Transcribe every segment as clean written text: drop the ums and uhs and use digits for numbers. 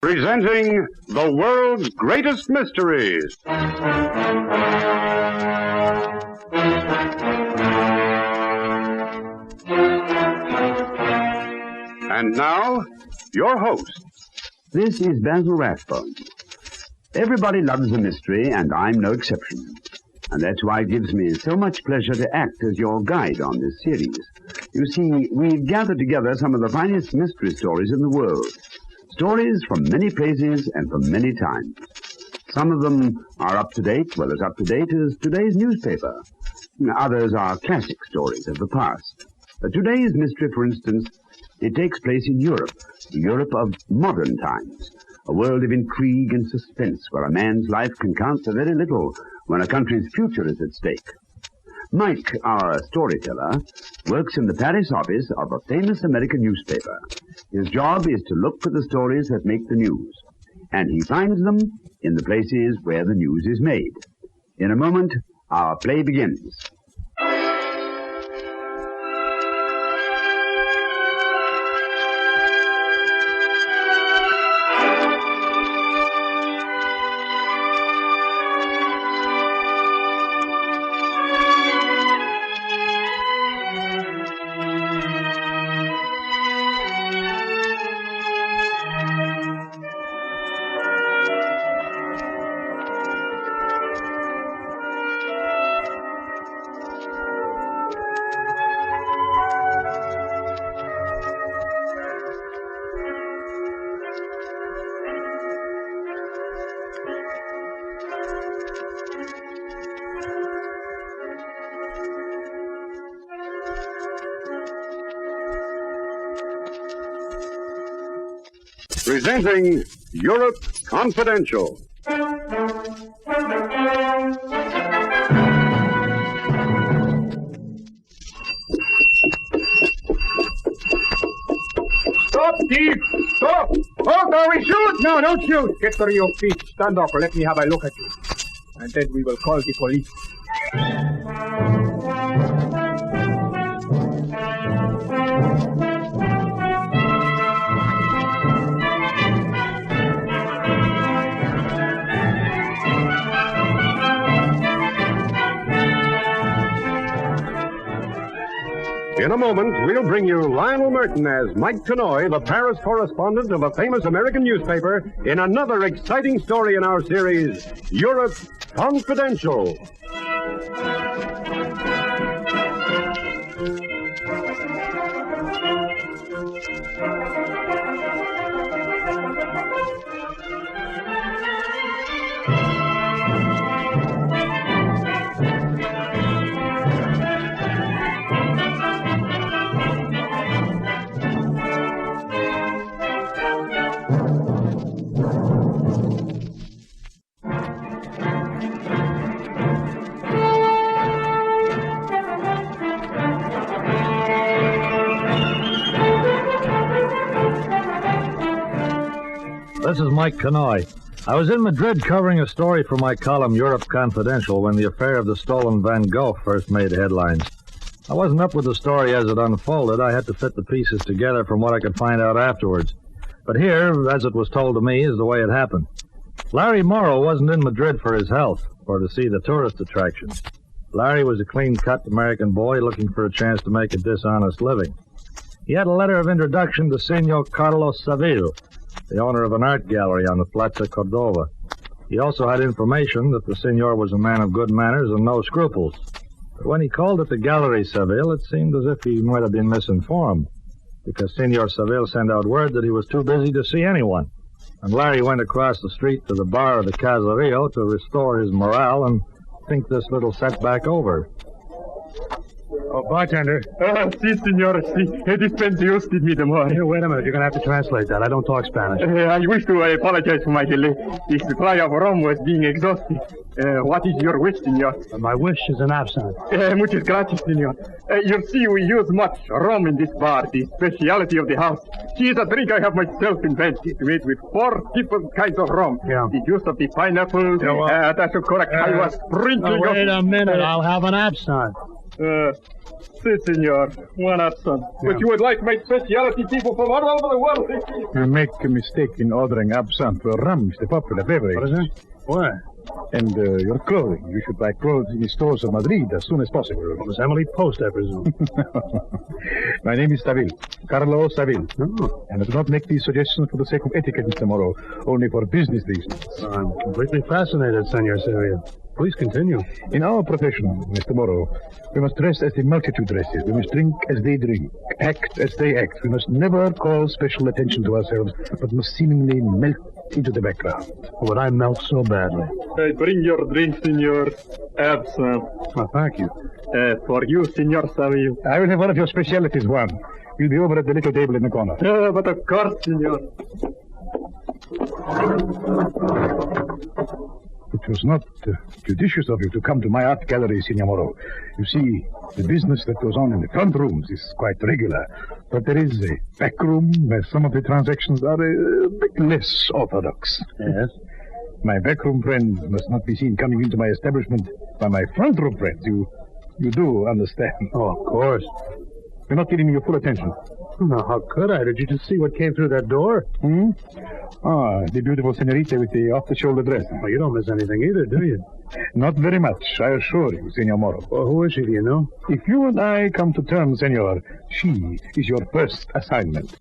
Presenting the world's greatest mysteries. And now, your host. This is Basil Rathbone. Everybody loves a mystery, and I'm no exception. And that's why it gives me so much pleasure to act as your guide on this series. You see, we've gathered together some of the finest mystery stories in the world. Stories from many places and from many times. Some of them are up to date, well, as up to date as today's newspaper. Others are classic stories of the past. Today's mystery, for instance, it takes place in Europe, the Europe of modern times, a world of intrigue and suspense where a man's life can count for very little when a country's future is at stake. Mike, our storyteller, works in the Paris office of a famous American newspaper. His job is to look for the stories that make the news, and he finds them in the places where the news is made. In a moment, our play begins. Presenting Europe Confidential. Stop, thief! Stop! Hold or we shoot! No, don't shoot! Get to your feet. Stand up or let me have a look at you. And then we will call the police. In a moment, we'll bring you Lionel Merton as Mike Kanoy, the Paris correspondent of a famous American newspaper, in another exciting story in our series, Europe Confidential. This is Mike Kanoy. I was in Madrid covering a story for my column, Europe Confidential, when the affair of the stolen Van Gogh first made headlines. I wasn't up with the story as it unfolded. I had to fit the pieces together from what I could find out afterwards. But here, as it was told to me, is the way it happened. Larry Morrow wasn't in Madrid for his health, or to see the tourist attractions. Larry was a clean-cut American boy looking for a chance to make a dishonest living. He had a letter of introduction to Senor Carlos Saville, the owner of an art gallery on the Plaza Cordova. He also had information that the senor was a man of good manners and no scruples. But when he called at the gallery Saville, it seemed as if he might have been misinformed, because Senor Saville sent out word that he was too busy to see anyone. And Larry went across the street to the bar of the Caserio to restore his morale and think this little setback over. Oh, bartender. Si, senor, si. Dispense usted me the morning. Here, wait a minute. You're going to have to translate that. I don't talk Spanish. I wish to apologize for my delay. The supply of rum was being exhausted. What is your wish, senor? My wish is an absinthe. Muchas gracias, senor. You see, we use much rum in this bar, the specialty of the house. She is a drink I have myself invented, made with 4 different kinds of rum. Yeah. The juice of the pineapple, that's correct. I was sprinkling wait a minute. I'll have an absinthe. Si, senor. One absent. But you would like my specialty people from all over the world. You make a mistake in ordering absinthe for rum, the popular beverage. What is that? Why? And your clothing. You should buy clothes in the stores of Madrid as soon as possible. Miss Emily Post, I presume. My name is Saville. Carlo Saville. Oh. And I do not make these suggestions for the sake of etiquette, Mr. Morrow, only for business reasons. I'm completely fascinated, Senor Sevilla. Please continue. In our profession, Mr. Morrow, we must dress as the multitude dresses. We must drink as they drink, act as they act. We must never call special attention to ourselves, but must seemingly melt into the background. Would I melt so badly? Bring your drink, senor. Absent. Oh, thank you. For you, senor Saville. I will have one of your specialities, Juan. You'll be over at the little table in the corner. But of course, senor. It was not judicious of you to come to my art gallery, Signor Morrow. You see, the business that goes on in the front rooms is quite regular. But there is a back room where some of the transactions are a bit less orthodox. Yes? My backroom friends must not be seen coming into my establishment by my front room friends. You do understand. Oh, of course. You're not giving me your full attention. Now, how could I? Did you just see what came through that door? Ah, the beautiful senorita with the off-the-shoulder dress. Well, you don't miss anything either, do you? Not very much, I assure you, Senor Morrow. Well, who is she, do you know? If you and I come to terms, Senor, she is your first assignment.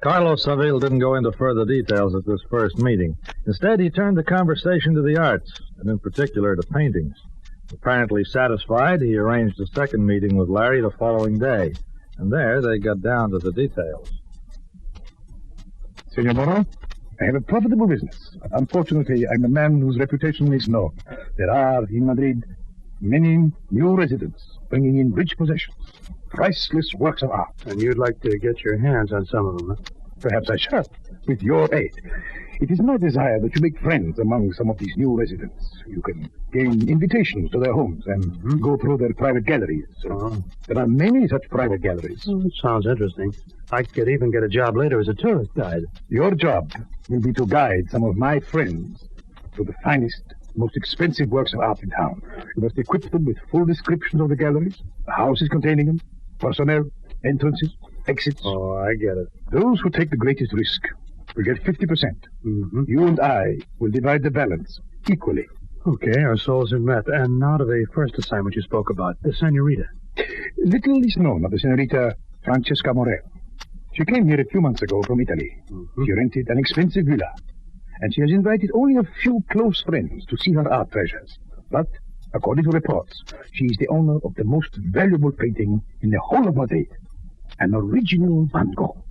Carlos Saville didn't go into further details at this first meeting. Instead, he turned the conversation to the arts, and in particular to paintings. Apparently satisfied, he arranged a second meeting with Larry the following day, and there they got down to the details. Senor Morrow, I have a profitable business. But unfortunately, I'm a man whose reputation is known. There are, in Madrid, many new residents bringing in rich possessions, priceless works of art. And you'd like to get your hands on some of them, huh? Perhaps I shall, with your aid. It is my desire that you make friends among some of these new residents. You can gain invitations to their homes and go through their private galleries. There are many such private galleries. Sounds interesting. I could even get a job later as a tourist guide. Your job will be to guide some of my friends to the finest, most expensive works of art in town. You must equip them with full descriptions of the galleries, the houses containing them, personnel, entrances, exits. Oh, I get it. Those who take the greatest risk will get 50%. You and I will divide the balance equally. Okay, our souls have met. And now to the first assignment you spoke about, the senorita. Little is known of the senorita Francesca Morel. She came here a few months ago from Italy. She rented an expensive villa, and she has invited only a few close friends to see her art treasures. But, according to reports, she is the owner of the most valuable painting in the whole of Madrid. An original Van Gogh,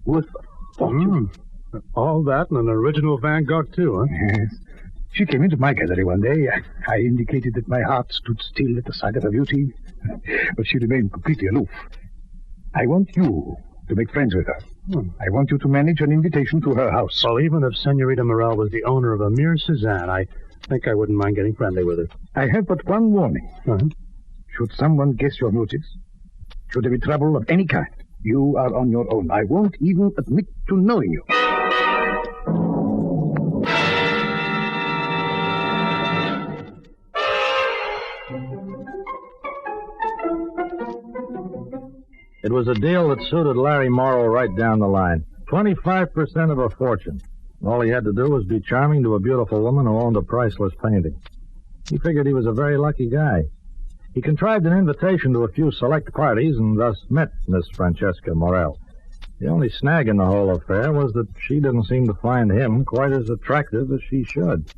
worth a fortune. All that and an original Van Gogh, too, huh? Yes. She came into my gallery one day. I indicated that my heart stood still at the sight of her beauty, but she remained completely aloof. I want you to make friends with her. I want you to manage an invitation to her house. Well, even if Senorita Morel was the owner of a mere Cézanne, I think I wouldn't mind getting friendly with her. I have but one warning. Should someone guess your motives, should there be trouble of any kind, you are on your own. I won't even admit to knowing you. It was a deal that suited Larry Morrow right down the line. 25% of a fortune. All he had to do was be charming to a beautiful woman who owned a priceless painting. He figured he was a very lucky guy. He contrived an invitation to a few select parties and thus met Miss Francesca Morel. The only snag in the whole affair was that she didn't seem to find him quite as attractive as she should.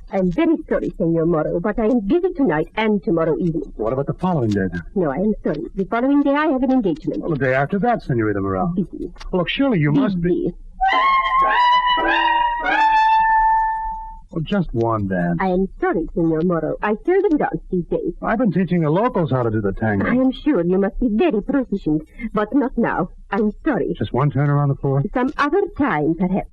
I'm very sorry, Senor Morrow, but I am busy tonight and tomorrow evening. What about the following day, then? No, I am sorry. The following day I have an engagement. Well, the day after that, Senorita Morel. Busy. Well, look, surely you must be... Busy. Well, just one dance. I am sorry, Senor Morrow. I seldom dance these days. I've been teaching the locals how to do the tango. I am sure you must be very proficient, but not now. I'm sorry. Just one turn around the floor? Some other time, perhaps.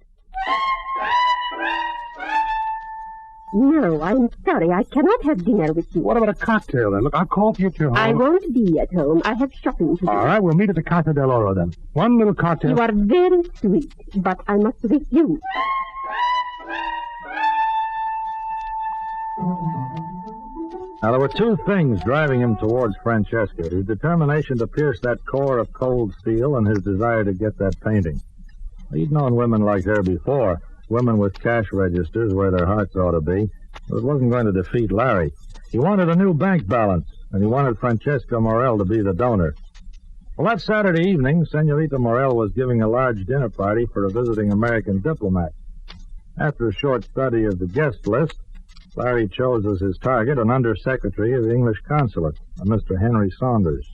No, I'm sorry. I cannot have dinner with you. What about a cocktail, then? Look, I'll call for you at your home. I won't be at home. I have shopping to do. All right, we'll meet at the Casa del Oro, then. One little cocktail. You are very sweet, but I must refuse. Now, there were two things driving him towards Francesca: his determination to pierce that core of cold steel and his desire to get that painting. He'd known women like her before, women with cash registers where their hearts ought to be, but it wasn't going to defeat Larry. He wanted a new bank balance, and he wanted Francesca Morel to be the donor. Well, that Saturday evening, Senorita Morel was giving a large dinner party for a visiting American diplomat. After a short study of the guest list, Larry chose as his target an undersecretary of the English consulate, a Mr. Henry Saunders.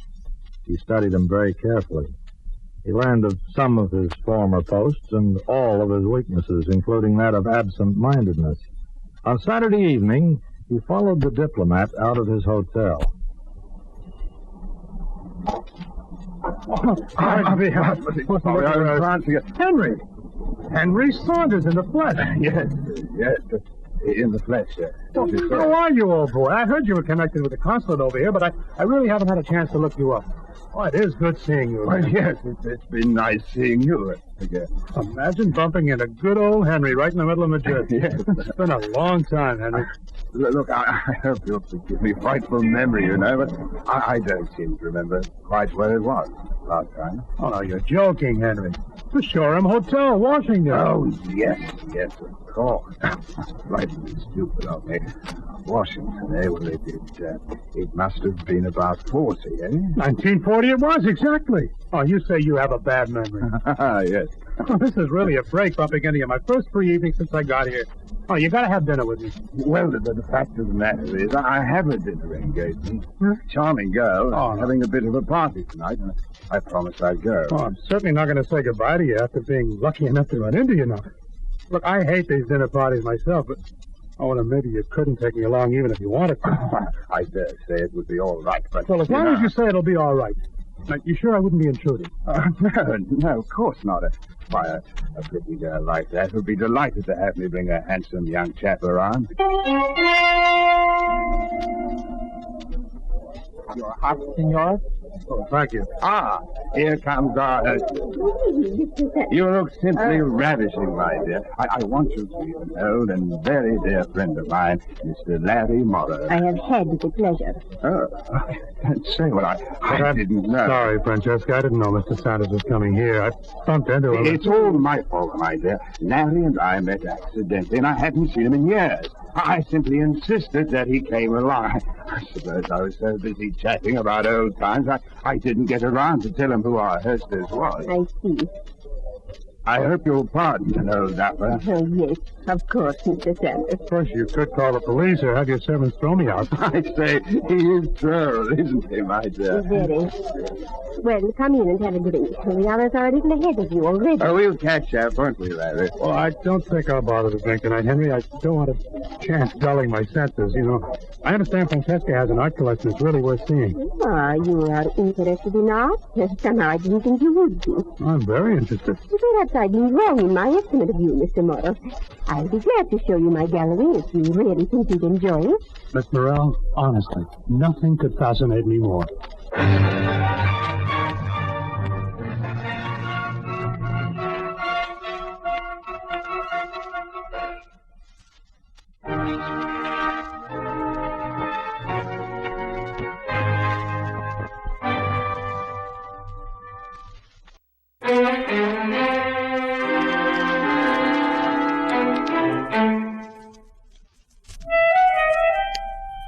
He studied him very carefully. He learned of some of his former posts and all of his weaknesses, including that of absent-mindedness. On Saturday evening, he followed the diplomat out of his hotel. Henry Saunders in the flesh. Yes, in the flesh, sir. How are you, old boy? I heard you were connected with the consulate over here, but I really haven't had a chance to look you up. Oh, it is good seeing you. Well, yes, it's been nice seeing you again. Imagine bumping into good old Henry right in the middle of Madrid. Yes. It's been a long time, Henry. Look, I hope you'll forgive me. Frightful memory, you know, but I don't seem to remember quite where it was last time. Oh, no, you're joking, Henry. The Shoreham Hotel, Washington. Oh, yes, of course. Frightfully stupid of me. Washington, eh? Well, it must have been about 40, eh? 1940 it was, exactly. Oh, you say you have a bad memory. Yes. Oh, this is really a break bumping into you. My first free evening since I got here. Oh, you gotta have dinner with me. Well, the fact of the matter is, I have a dinner engagement. Charming girl. Oh, no. Having a bit of a party tonight. And I promised I'd go. Oh, I'm certainly not going to say goodbye to you after being lucky enough to run into you now. Look, I hate these dinner parties myself, but... Oh, well, maybe you couldn't take me along even if you wanted to. I dare say it would be all right, but... Well, as long as you say it'll be all right. Now, you sure I wouldn't be intruding? No, of course not. Why, a pretty girl like that would be delighted to have me bring a handsome young chap around. Your hot, senor? Oh, thank you. Ah, here comes our host. You look simply ravishing, my dear. I want you to meet an old and very dear friend of mine, Mr. Larry Morrow. I have had the pleasure. Oh, say what I didn't know. Sorry, Francesca. I didn't know Mr. Saunders was coming here. I bumped into him. It's all my fault, my dear. Larry and I met accidentally, and I hadn't seen him in years. I simply insisted that he came along. I suppose I was so busy chatting about old times, I didn't get around to tell him who our hostess was. I see. I hope you'll pardon an old dapper. Oh, yes, of course, Mr. Saunders. Of course, you could call the police or have your servants throw me out. I say, he is thorough, isn't he, my dear? Very. Well, come in and have a drink. The others are a little ahead of you already. Oh, we'll catch up, won't we, Larry? Well, I don't think I'll bother to drink tonight, Henry. I don't want a chance dulling my senses, you know. I understand Francesca has an art collection that's really worth seeing. Ah, you are interested in art? Somehow I didn't think you would be. I'm very interested. Perhaps I've been wrong in my estimate of you, Mr. Morrow. I'll be glad to show you my gallery if you really think you'd enjoy it. Miss Morel, honestly, nothing could fascinate me more.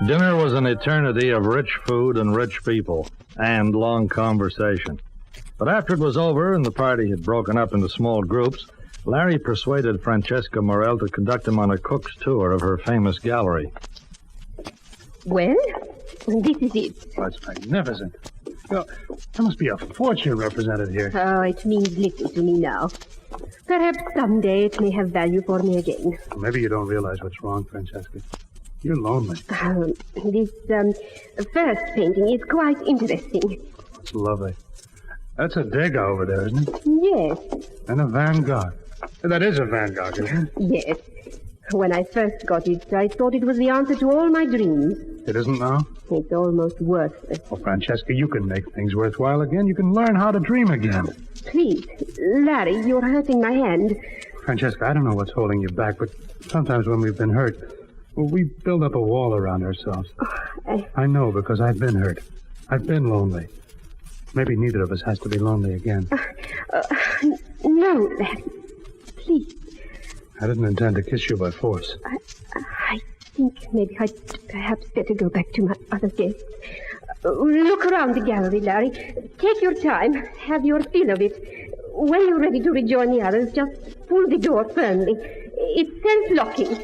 Dinner was an eternity of rich food and rich people, and long conversation. But after it was over and the party had broken up into small groups, Larry persuaded Francesca Morel to conduct him on a cook's tour of her famous gallery. Well, this is it. That's magnificent. Well, there must be a fortune represented here. Oh, it means little to me now. Perhaps someday it may have value for me again. Maybe you don't realize what's wrong, Francesca. You're lonely. This first painting is quite interesting. It's lovely. That's a Degas over there, isn't it? Yes. And a Van Gogh. That is a Van Gogh, isn't it? Yes. When I first got it, I thought it was the answer to all my dreams. It isn't now? It's almost worthless. Well, Francesca, you can make things worthwhile again. You can learn how to dream again. Please, Larry, you're hurting my hand. Francesca, I don't know what's holding you back, but sometimes when we've been hurt, Well, we build up a wall around ourselves. I know, because I've been hurt. I've been lonely. Maybe neither of us has to be lonely again. No, Larry. Please. I didn't intend to kiss you by force. I think maybe I'd perhaps better go back to my other guests. Look around the gallery, Larry. Take your time. Have your fill of it. When you're ready to rejoin the others, just pull the door firmly. It's self-locking.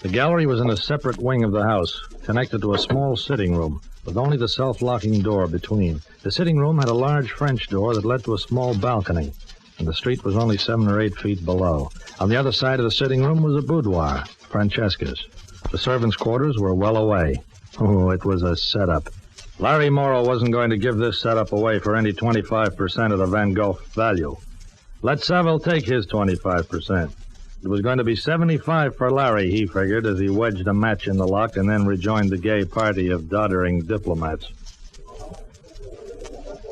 The gallery was in a separate wing of the house, connected to a small sitting room, with only the self-locking door between. The sitting room had a large French door that led to a small balcony, and the street was only 7 or 8 feet below. On the other side of the sitting room was a boudoir, Francesca's. The servants' quarters were well away. Oh, it was a setup. Larry Morrow wasn't going to give this setup away for any 25% of the Van Gogh value. Let Saville take his 25%. It was going to be 75 for Larry, he figured, as he wedged a match in the lock and then rejoined the gay party of doddering diplomats.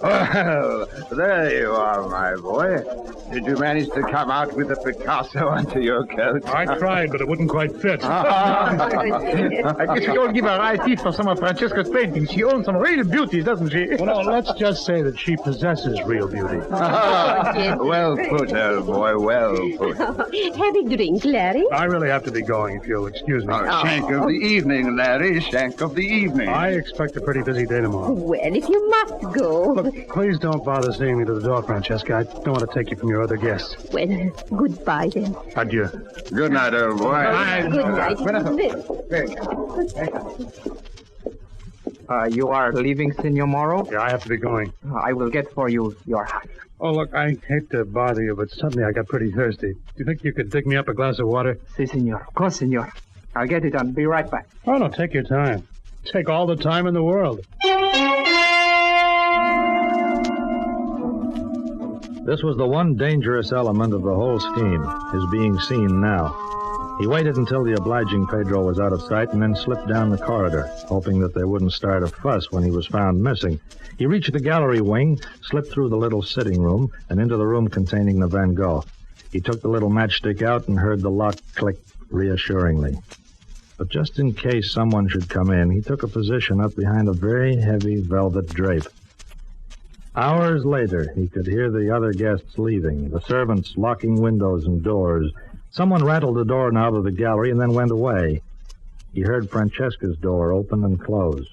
Well, there you are, my boy. Did you manage to come out with a Picasso under your coat? I tried, but it wouldn't quite fit. I guess we all give our eye teeth for some of Francesca's paintings. She owns some real beauty, doesn't she? Well, no, let's just say that she possesses real beauty. Well put, old boy, well put. Have a drink, Larry. I really have to be going, if you'll excuse me. Shank of the evening, Larry, shank of the evening. I expect a pretty busy day tomorrow. Well, if you must go. Look, please don't bother seeing me to the door, Francesca. I don't want to take you from your other guests. Well, goodbye then. Adieu. Good night, old boy. Good night. You are leaving, Senor Morrow? Yeah, I have to be going. I will get for you your hat. Oh, look, I hate to bother you, but suddenly I got pretty thirsty. Do you think you could dig me up a glass of water? Si, senor. Of course, senor. I'll get it done. Be right back. Oh, no, take your time. Take all the time in the world. This was the one dangerous element of the whole scheme, his being seen now. He waited until the obliging Pedro was out of sight and then slipped down the corridor, hoping that they wouldn't start a fuss when he was found missing. He reached the gallery wing, slipped through the little sitting room, and into the room containing the Van Gogh. He took the little matchstick out and heard the lock click reassuringly. But just in case someone should come in, he took a position up behind a very heavy velvet drape. Hours later, he could hear the other guests leaving, the servants locking windows and doors. Someone rattled the doorknob of the gallery and then went away. He heard Francesca's door open and close.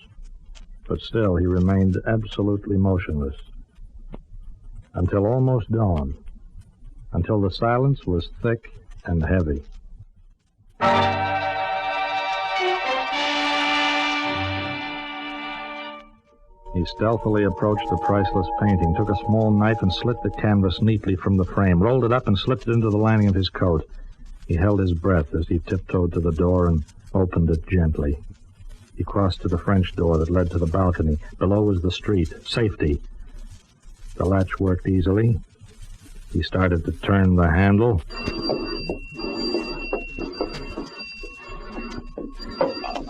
But still, he remained absolutely motionless. Until almost dawn. Until the silence was thick and heavy. He stealthily approached the priceless painting, took a small knife and slit the canvas neatly from the frame, rolled it up and slipped it into the lining of his coat. He held his breath as he tiptoed to the door and opened it gently. He crossed to the French door that led to the balcony. Below was the street, safety. The latch worked easily. He started to turn the handle.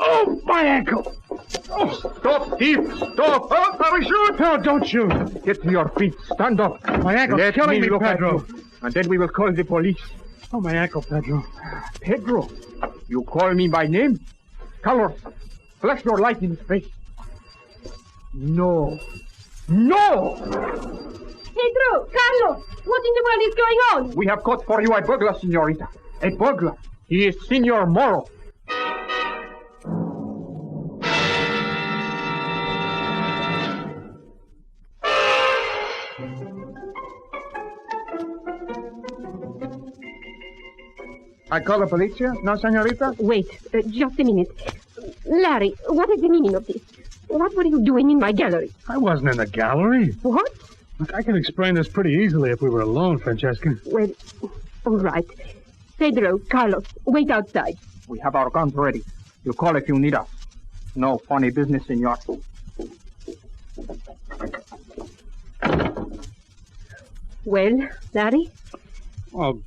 Oh, my ankle! Oh, stop, thief! Stop! Oh, I'll shoot! No, don't shoot! Get to your feet. Stand up. My ankle's killing me, Pedro. And then we will call the police. Oh, my ankle, Pedro. Pedro, you call me by name? Carlos, flash your light in his face. No. No! Pedro, Carlos, what in the world is going on? We have caught for you a burglar, senorita. A burglar. He is Senor Morrow. I call the police? No, senorita? Wait, just a minute. Larry, what is the meaning of this? What were you doing in my gallery? I wasn't in the gallery. What? Look, I can explain this pretty easily if we were alone, Francesca. Well, all right. Pedro, Carlos, wait outside. We have our guns ready. You call if you need us. No funny business, senor. Well, Larry? Well,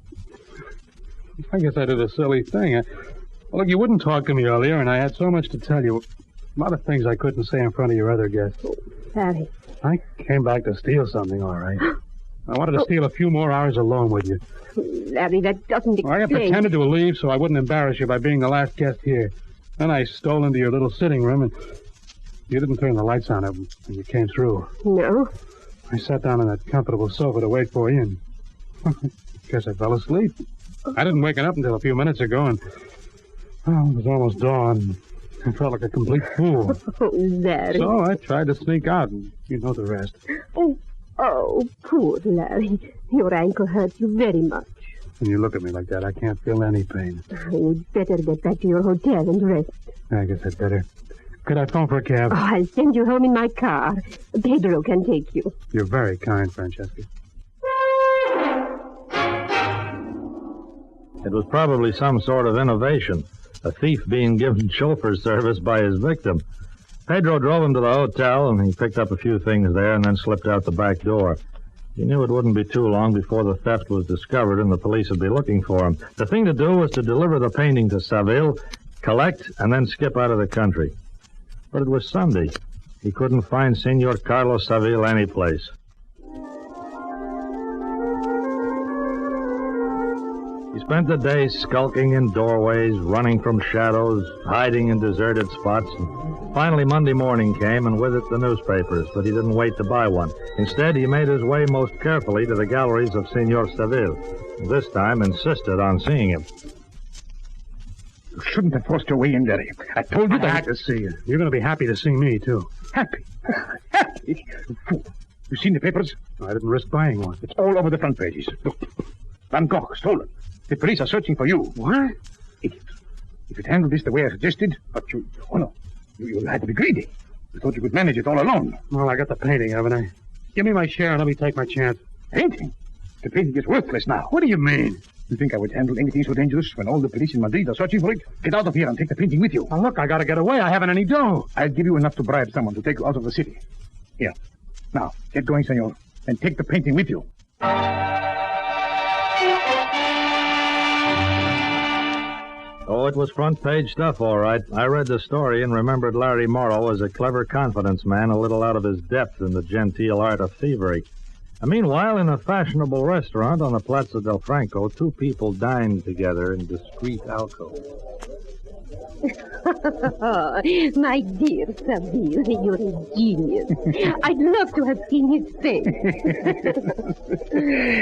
I guess I did a silly thing. Look, you wouldn't talk to me earlier, and I had so much to tell you. A lot of things I couldn't say in front of your other guests. Larry. I came back to steal something, all right. I wanted to steal a few more hours alone with you. Larry, that doesn't explain... I pretended to leave so I wouldn't embarrass you by being the last guest here. Then I stole into your little sitting room, and you didn't turn the lights on when you came through. No. I sat down on that comfortable sofa to wait for you, and guess I fell asleep. I didn't wake up until a few minutes ago, and it was almost dawn. I felt like a complete fool. Oh, Larry. So I tried to sneak out, and you know the rest. Oh, poor Larry. Your ankle hurts you very much. When you look at me like that, I can't feel any pain. You'd better get back to your hotel and rest. I guess I'd better. Could I phone for a cab? Oh, I'll send you home in my car. Pedro can take you. You're very kind, Francesca. It was probably some sort of innovation, a thief being given chauffeur service by his victim. Pedro drove him to the hotel, and he picked up a few things there and then slipped out the back door. He knew it wouldn't be too long before the theft was discovered and the police would be looking for him. The thing to do was to deliver the painting to Seville, collect, and then skip out of the country. But it was Sunday. He couldn't find Senor Carlos Seville anyplace. He spent the day skulking in doorways, running from shadows, hiding in deserted spots. And finally, Monday morning came, and with it the newspapers, but he didn't wait to buy one. Instead, he made his way most carefully to the galleries of Senor Seville. This time insisted on seeing him. You shouldn't have forced your way in, Larry. I told you I had to see you. You're going to be happy to see me, too. Happy? Happy? You fool. You seen the papers? I didn't risk buying one. It's all over the front pages. Look. Van Gogh, stolen. The police are searching for you. What? Idiot. If you'd handled this the way I suggested, but you... Oh, no. You had to be greedy. You thought you could manage it all alone. Well, I got the painting, haven't I? Give me my share and let me take my chance. Painting? The painting is worthless now. What do you mean? You think I would handle anything so dangerous when all the police in Madrid are searching for it? Get out of here and take the painting with you. Now, look, I gotta get away. I haven't any dough. I'll give you enough to bribe someone to take you out of the city. Here. Now, get going, senor, and take the painting with you. Oh, it was front-page stuff, all right. I read the story and remembered Larry Morrow as a clever confidence man, a little out of his depth in the genteel art of thievery. Meanwhile, in a fashionable restaurant on the Plaza del Franco, two people dined together in discreet alcoves. My dear Seville, you're a genius. I'd love to have seen his face.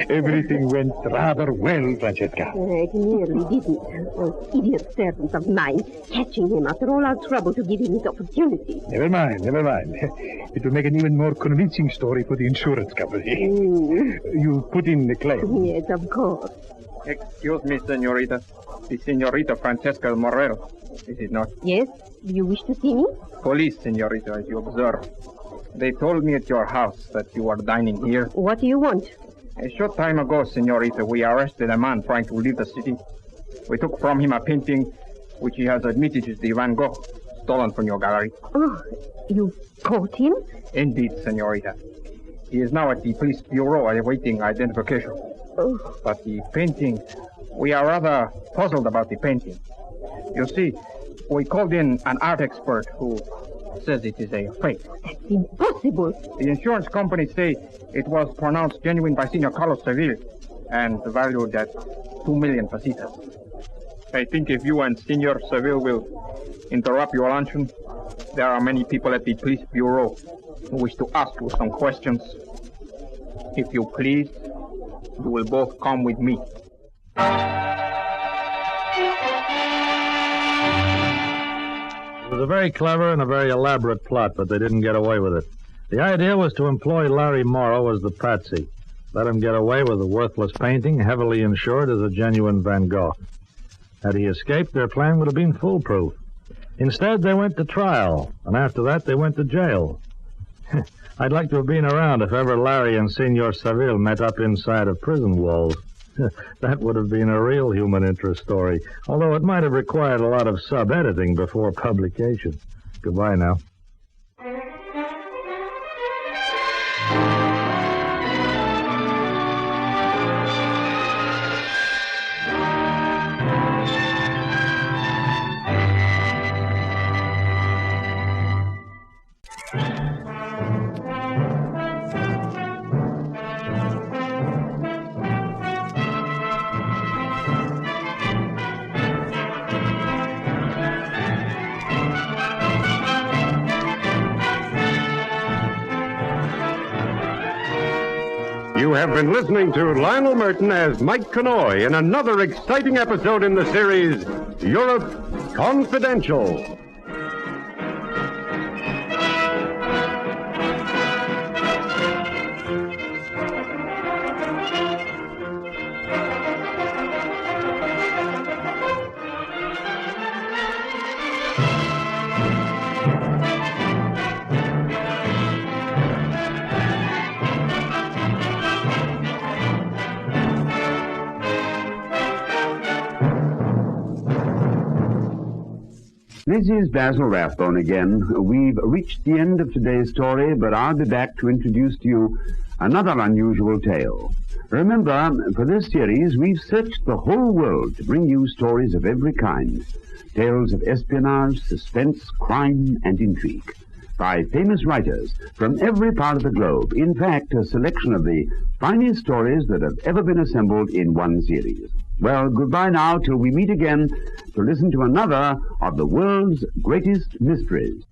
Everything went rather well, Francesca. It nearly didn't. Those idiot servants of mine catching him after all our trouble to give him his opportunity. Never mind. It will make an even more convincing story for the insurance company. You put in the claim. Yes, of course. Excuse me, senorita. The senorita Francesca Morel, is it not? Yes? Do you wish to see me? Police, senorita, as you observe. They told me at your house that you are dining here. What do you want? A short time ago, senorita, we arrested a man trying to leave the city. We took from him a painting which he has admitted is the Van Gogh, stolen from your gallery. Oh, you caught him? Indeed, senorita. He is now at the police bureau awaiting identification. Oh. But the painting, we are rather puzzled about the painting. You see, we called in an art expert who says it is a fake. That's impossible. The insurance company say it was pronounced genuine by Senor Carlos Seville and valued at 2 million pesetas. I think if you and Senor Seville will interrupt your luncheon, there are many people at the police bureau who wish to ask you some questions. If you please, you will both come with me. It was a very clever and a very elaborate plot, but they didn't get away with it. The idea was to employ Larry Morrow as the patsy. Let him get away with a worthless painting, heavily insured as a genuine Van Gogh. Had he escaped, their plan would have been foolproof. Instead, they went to trial, and after that, they went to jail. I'd like to have been around if ever Larry and Senor Seville met up inside of prison walls. That would have been a real human interest story, although it might have required a lot of sub-editing before publication. Goodbye now. have been listening to Lionel Merton as Mike Canoy in another exciting episode in the series, Europe Confidential. This is Basil Rathbone again. We've reached the end of today's story, but I'll be back to introduce to you another unusual tale. Remember, for this series, we've searched the whole world to bring you stories of every kind. Tales of espionage, suspense, crime, and intrigue. By famous writers from every part of the globe. In fact, a selection of the finest stories that have ever been assembled in one series. Well, goodbye now till we meet again to listen to another of the world's greatest mysteries.